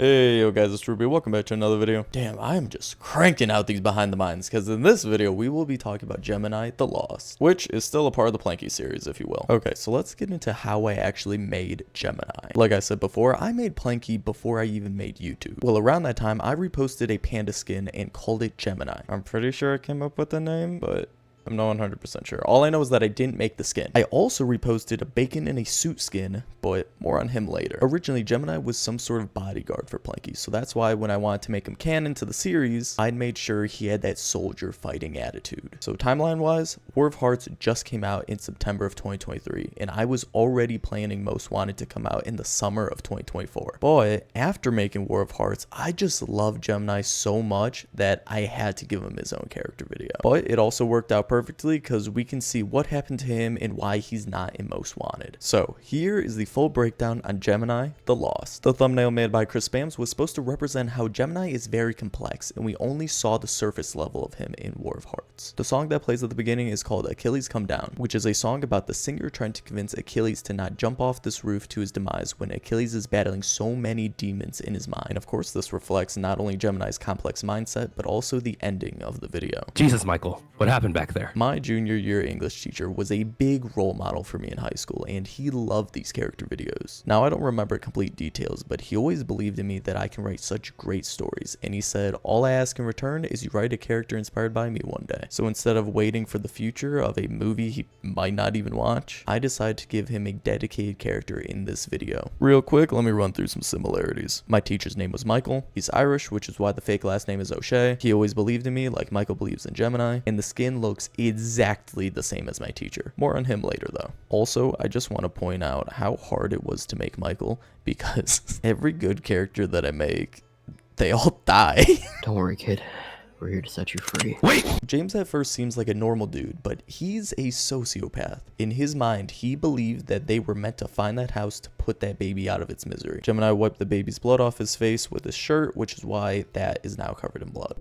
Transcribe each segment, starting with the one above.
Hey yo guys, it's Ruby. Welcome back to another video. Damn, I am just cranking out these behind the minds because in this video we will be talking about Gemini the Lost, which is still a part of the Planky series, if you will. Okay, so let's get into how I actually made Gemini. Like I said before, I made Planky before I even made YouTube. Well, around that time, I reposted a panda skin and called it Gemini. I'm pretty sure I came up with the name, but I'm not 100% sure. All I know is that I didn't make the skin. I also reposted a bacon in a suit skin, but more on him later. Originally, Gemini was some sort of bodyguard for Planky, so that's why when I wanted to make him canon to the series, I'd made sure he had that soldier fighting attitude. So timeline-wise, War of Hearts just came out in September of 2023, and I was already planning Most Wanted to come out in the summer of 2024. But after making War of Hearts, I just loved Gemini so much that I had to give him his own character video. But it also worked out perfectly because we can see what happened to him and why he's not in Most Wanted. So here is the full breakdown on Gemini the Lost. The thumbnail made by Chris Spams was supposed to represent how Gemini is very complex and we only saw the surface level of him in War of Hearts. The song that plays at the beginning is called Achilles Come Down, which is a song about the singer trying to convince Achilles to not jump off this roof to his demise when Achilles is battling so many demons in his mind. And of course this reflects not only Gemini's complex mindset but also the ending of the video. Jesus, Michael, what happened back there? My junior year English teacher was a big role model for me in high school, and he loved these character videos. Now, I don't remember complete details, but he always believed in me that I can write such great stories, and he said, all I ask in return is you write a character inspired by me one day. So instead of waiting for the future of a movie he might not even watch, I decided to give him a dedicated character in this video. Real quick, let me run through some similarities. My teacher's name was Michael. He's Irish, which is why the fake last name is O'Shea. He always believed in me like Michael believes in Gemini, and the skin looks exactly the same as my teacher. More on him later though. Also, I just want to point out how hard it was to make Michael because every good character that I make, they all die. Don't worry, kid. We're here to set you free. Wait! James at first seems like a normal dude, but he's a sociopath. In his mind, he believed that they were meant to find that house to put that baby out of its misery. Gemini wiped the baby's blood off his face with his shirt, which is why that is now covered in blood.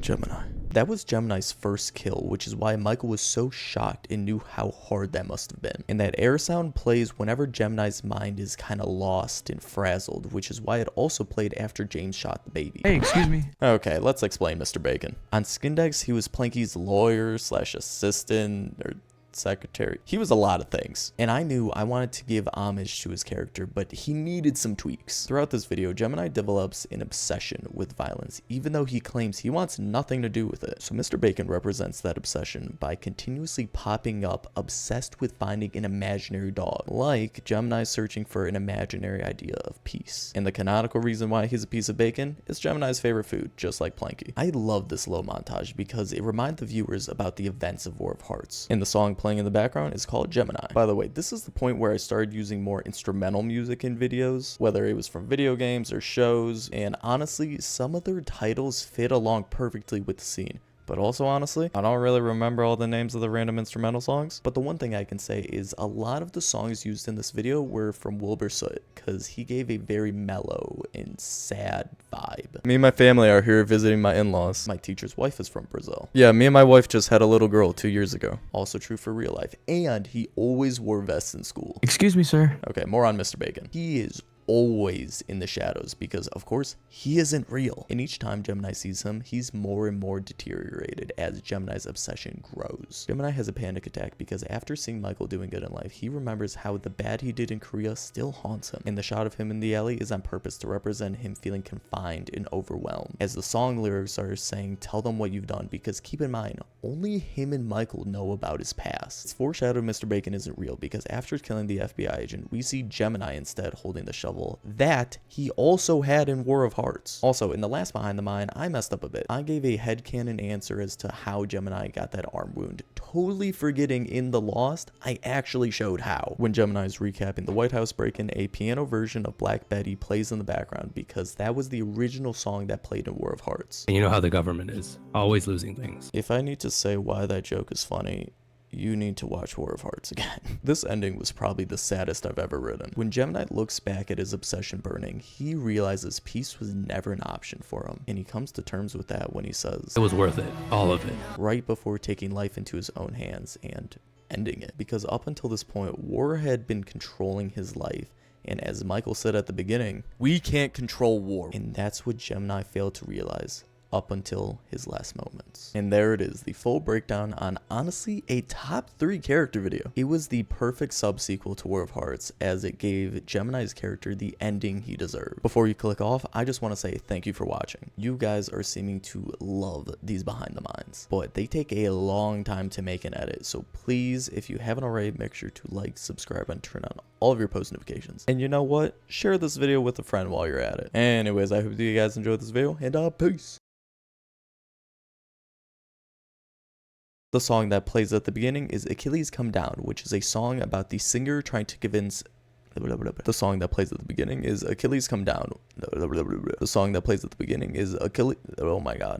Gemini. That was Gemini's first kill, which is why Michael was so shocked and knew how hard that must have been. And that air sound plays whenever Gemini's mind is kind of lost and frazzled, which is why it also played after James shot the baby. Hey, excuse me. Okay, let's explain Mr. Bacon. On Skindex, he was Planky's lawyer / assistant or secretary. He was a lot of things, and I knew I wanted to give homage to his character, but he needed some tweaks. Throughout this video, Gemini develops an obsession with violence, even though he claims he wants nothing to do with it. So Mr. Bacon represents that obsession by continuously popping up, obsessed with finding an imaginary dog, like Gemini searching for an imaginary idea of peace. And the canonical reason why he's a piece of bacon is Gemini's favorite food, just like Planky. I love this little montage because it reminds the viewers about the events of War of Hearts. In the song playing in the background is called Gemini. By the way, this is the point where I started using more instrumental music in videos, whether it was from video games or shows, and honestly, some of their titles fit along perfectly with the scene. But also, honestly, I don't really remember all the names of the random instrumental songs. But the one thing I can say is a lot of the songs used in this video were from Wilbur Soot, because he gave a very mellow and sad vibe. Me and my family are here visiting my in-laws. My teacher's wife is from Brazil. Yeah, me and my wife just had a little girl 2 years ago. Also true for real life. And he always wore vests in school. Excuse me, sir. Okay, more on Mr. Bacon. He is always in the shadows because of course he isn't real, and each time Gemini sees him, he's more and more deteriorated as Gemini's obsession grows. Gemini has a panic attack because after seeing Michael doing good in life, he remembers how the bad he did in Korea still haunts him, and the shot of him in the alley is on purpose to represent him feeling confined and overwhelmed, as the song lyrics are saying tell them what you've done, because keep in mind only him and Michael know about his past. It's foreshadowed Mr. Bacon isn't real because after killing the FBI agent, we see Gemini instead holding the shovel that he also had in War of Hearts. Also, in the last behind the mind, I messed up a bit. I gave a headcanon answer as to how Gemini got that arm wound, totally forgetting in The Lost, I actually showed how. When Gemini is recapping the White House break-in, a piano version of Black Betty plays in the background because that was the original song that played in War of Hearts. And you know how the government is, always losing things. If I need to say why that joke is funny, you need to watch War of Hearts again. This ending was probably the saddest I've ever written. When Gemini looks back at his obsession burning, he realizes peace was never an option for him, and he comes to terms with that when he says, It was worth it, all of it. right before taking life into his own hands and ending it. Because up until this point, war had been controlling his life, And as Michael said at the beginning, we can't control war. And that's what Gemini failed to realize up until his last moments. And there it is, the full breakdown on honestly a top 3 character video. It was the perfect subsequel to War of Hearts, as it gave Gemini's character the ending he deserved. Before you click off, I just want to say thank you for watching. You guys are seeming to love these behind the minds, but they take a long time to make and edit. So please, if you haven't already, make sure to like, subscribe, and turn on all of your post notifications. And you know what? Share this video with a friend while you're at it. Anyways, I hope you guys enjoyed this video, and peace. The song that plays at the beginning is Achilles Come Down, which is a song about the singer trying to convince... The song that plays at the beginning is Achilles Come Down. The song that plays at the beginning is Achilles... Oh my god.